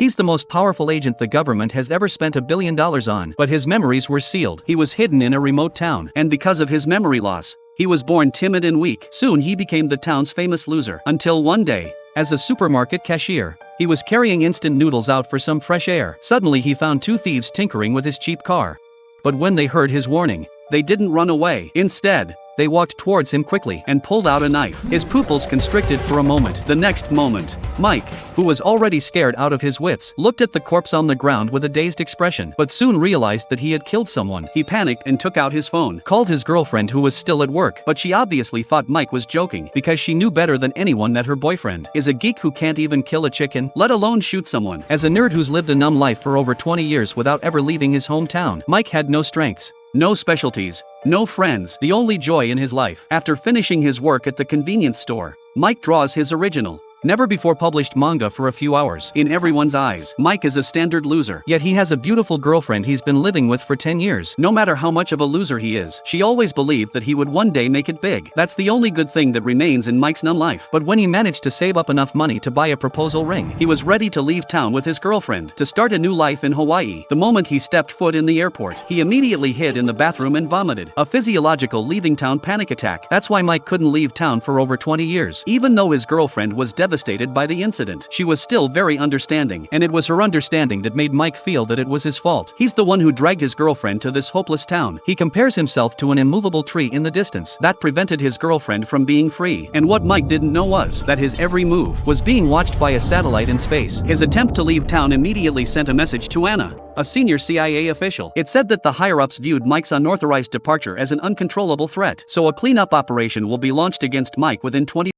He's the most powerful agent the government has ever spent $1 billion on, but his memories were sealed. He was hidden in a remote town, and because of his memory loss, he was born timid and weak. Soon he became the town's famous loser. Until one day, as a supermarket cashier, he was carrying instant noodles out for some fresh air. Suddenly he found two thieves tinkering with his cheap car. But when they heard his warning, they didn't run away. Instead, they walked towards him quickly and pulled out a knife. His pupils constricted for a moment. The next moment, Mike, who was already scared out of his wits, looked at the corpse on the ground with a dazed expression, but soon realized that he had killed someone. He panicked and took out his phone, called his girlfriend who was still at work, but she obviously thought Mike was joking, because she knew better than anyone that her boyfriend is a geek who can't even kill a chicken, let alone shoot someone. As a nerd who's lived a numb life for over 20 years without ever leaving his hometown, Mike had no strengths, no specialties, no friends, the only joy in his life. After finishing his work at the convenience store, Mike draws his original, never-before-published manga for a few hours. In everyone's eyes, Mike is a standard loser. Yet he has a beautiful girlfriend he's been living with for 10 years. No matter how much of a loser he is, she always believed that he would one day make it big. That's the only good thing that remains in Mike's numb life. But when he managed to save up enough money to buy a proposal ring, he was ready to leave town with his girlfriend, to start a new life in Hawaii. The moment he stepped foot in the airport, he immediately hid in the bathroom and vomited. A physiological leaving town panic attack. That's why Mike couldn't leave town for over 20 years. Even though his girlfriend was devastated by the incident, she was still very understanding, and it was her understanding that made Mike feel that it was his fault. He's the one who dragged his girlfriend to this hopeless town. He compares himself to an immovable tree in the distance that prevented his girlfriend from being free. And what Mike didn't know was that his every move was being watched by a satellite in space. His attempt to leave town immediately sent a message to Anna, a senior CIA official. It said that the higher-ups viewed Mike's unauthorized departure as an uncontrollable threat, so a cleanup operation will be launched against Mike within 20